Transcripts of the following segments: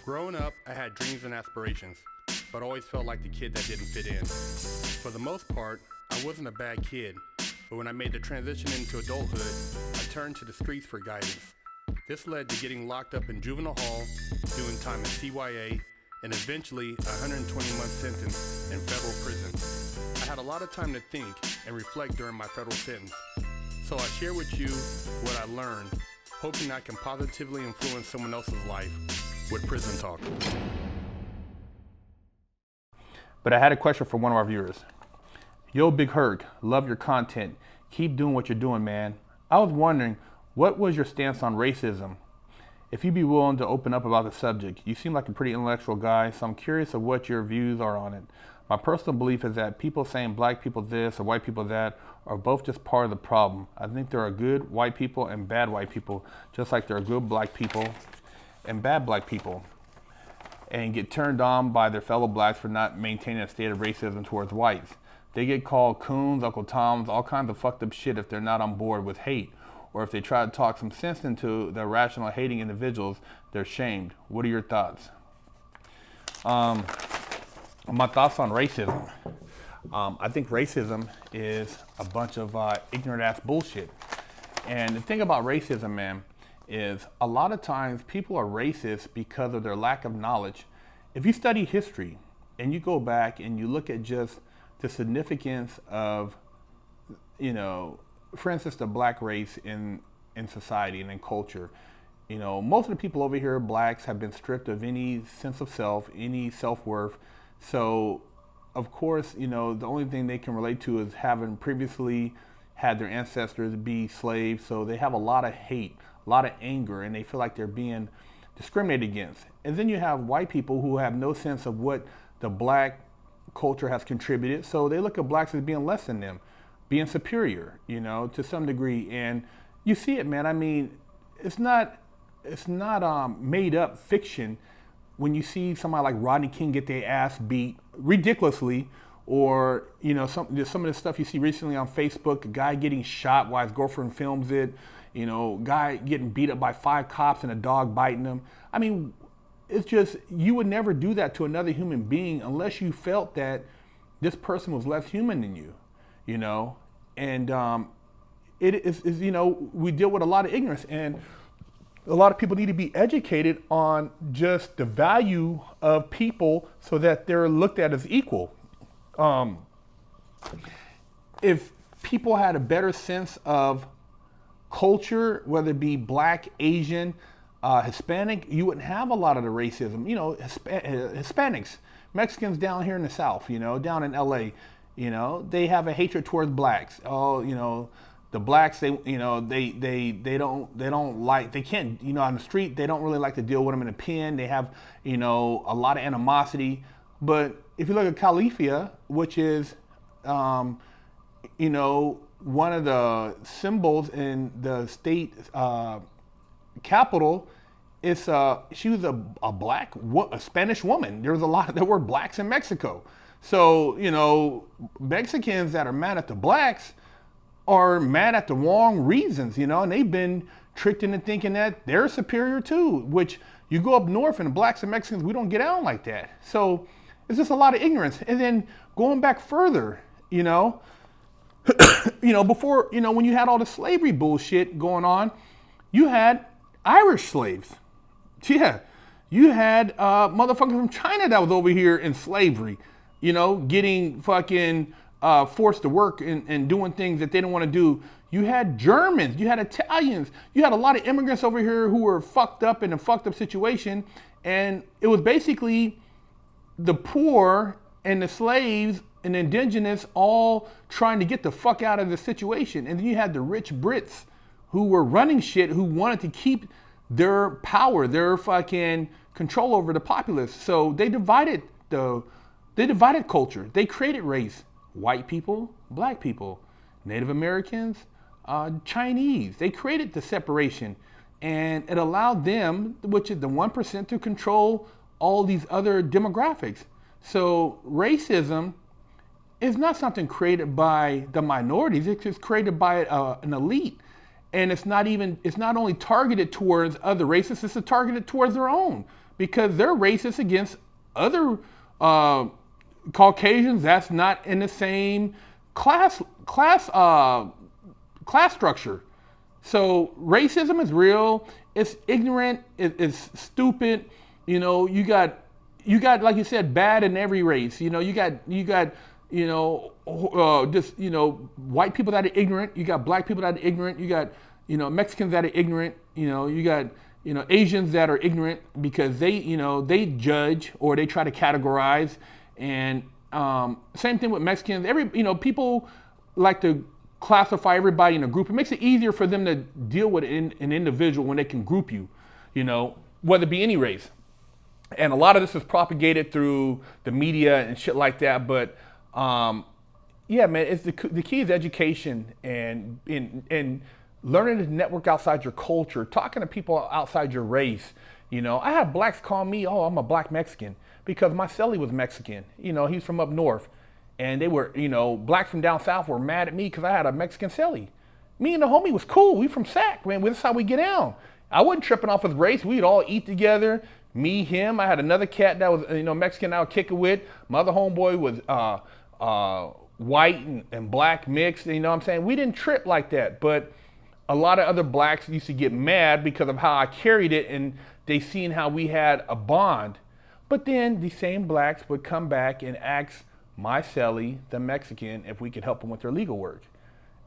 Growing up, I had dreams and aspirations, but always felt like the kid that didn't fit in. For the most part, I wasn't a bad kid, but when I made the transition into adulthood, I turned to the streets for guidance. This led to getting locked up in juvenile hall, doing time in CYA, and eventually a 120-month sentence in federal prison. I had a lot of time to think and reflect during my federal sentence, so I share with you what I learned, hoping I can positively influence someone else's life with Prison Talk. But I had a question for one of our viewers. Yo, Big Herc, love your content. Keep doing what you're doing, man. I was wondering, what was your stance on racism? If you'd be willing to open up about the subject. You seem like a pretty intellectual guy, so I'm curious of what your views are on it. My personal belief is that people saying black people this or white people that are both just part of the problem. I think there are good white people and bad white people, just like there are good black people and bad black people, and get turned on by their fellow blacks for not maintaining a state of racism towards whites. They get called coons, Uncle Toms, all kinds of fucked up shit if they're not on board with hate, or if they try to talk some sense into the irrational hating individuals, they're shamed. What are your thoughts? My thoughts on racism. I think racism is a bunch of ignorant ass bullshit. And the thing about racism, man, is a lot of times people are racist because of their lack of knowledge. If you study history and you go back and you look at just the significance of, for instance, the black race in society and in culture, most of the people over here, blacks, have been stripped of any sense of self, any self-worth. So, of course, the only thing they can relate to is having previously had their ancestors be slaves. So they have a lot of hate, a lot of anger, and they feel like they're being discriminated against. And then you have white people who have no sense of what the black culture has contributed. So they look at blacks as being less than them, being superior, to some degree. And you see it, man. I mean, it's not made up fiction when you see somebody like Rodney King get their ass beat ridiculously, or some of the stuff you see recently on Facebook, a guy getting shot while his girlfriend films it, guy getting beat up by 5 cops and a dog biting him. I mean, it's just, you would never do that to another human being unless you felt that this person was less human than you, and it is, we deal with a lot of ignorance, and a lot of people need to be educated on just the value of people so that they're looked at as equal. If people had a better sense of culture, whether it be black, Asian, Hispanic, you wouldn't have a lot of the racism. Hispanics, Mexicans down here in the South, down in LA, they have a hatred towards blacks. The blacks, they don't like, they can't, on the street, they don't really like to deal with them in a pen. They have, a lot of animosity. But if you look at Califia, which is, one of the symbols in the state capital, she was a Spanish woman. There were blacks in Mexico. So, Mexicans that are mad at the blacks are mad at the wrong reasons, and they've been tricked into thinking that they're superior too, which you go up north and the blacks and Mexicans, we don't get out like that. So it's just a lot of ignorance. And then going back further, before, when you had all the slavery bullshit going on, you had Irish slaves. Yeah, you had motherfuckers from China that was over here in slavery, getting fucking forced to work and doing things that they didn't want to do. You had Germans, you had Italians, you had a lot of immigrants over here who were fucked up in a fucked up situation. And it was basically the poor and the slaves and the indigenous all trying to get the fuck out of the situation. And then you had the rich Brits who were running shit, who wanted to keep their power, their fucking control over the populace. So they divided culture. They created race. White people, black people, Native Americans, Chinese. They created the separation, and it allowed them, which is the 1%, to control all these other demographics. So racism is not something created by the minorities, it's just created by an elite. And it's not only targeted towards other races, it's targeted towards their own. because they're racist against other Caucasians that's not in the same class structure. So racism is real. It's ignorant. It's stupid. You know, you got like you said, bad in every race. You know, you got just white people that are ignorant. You got black people that are ignorant. You got Mexicans that are ignorant. You got Asians that are ignorant because they judge or they try to categorize. And same thing with Mexicans. People like to classify everybody in a group. It makes it easier for them to deal with an individual when they can group you, whether it be any race. And a lot of this is propagated through the media and shit like that. But yeah, man, it's the key is education and learning to network outside your culture, talking to people outside your race. I have blacks call me, oh, I'm a black Mexican, because my celly was Mexican. He's from up north. And they were, blacks from down south were mad at me because I had a Mexican celly. Me and the homie was cool. We from Sac, man. That's how we get down. I wasn't tripping off his race. We'd all eat together. Me, him. I had another cat that was, Mexican I would kick it with. My other homeboy was white and black mixed. You know what I'm saying? We didn't trip like that. But a lot of other blacks used to get mad because of how I carried it, and they seen how we had a bond. But then the same blacks would come back and ask my celly, the Mexican, if we could help them with their legal work.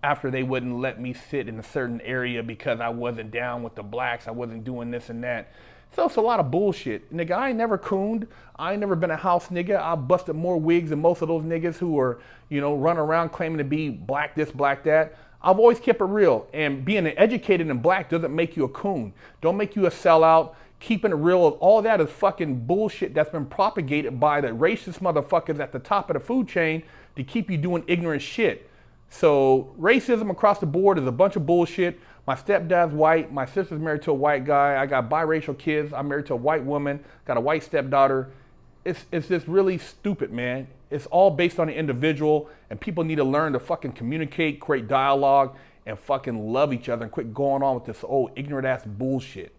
After they wouldn't let me sit in a certain area because I wasn't down with the blacks, I wasn't doing this and that. So it's a lot of bullshit. Nigga, I ain't never cooned. I ain't never been a house nigga. I busted more wigs than most of those niggas who are, running around claiming to be black this, black that. I've always kept it real. And being educated and black doesn't make you a coon. Don't make you a sellout. Keeping it real, all that is fucking bullshit that's been propagated by the racist motherfuckers at the top of the food chain to keep you doing ignorant shit. So racism across the board is a bunch of bullshit. My stepdad's white. My sister's married to a white guy. I got biracial kids. I'm married to a white woman. Got a white stepdaughter. It's just really stupid, man. It's all based on the individual, and people need to learn to fucking communicate, create dialogue, and fucking love each other and quit going on with this old ignorant ass bullshit.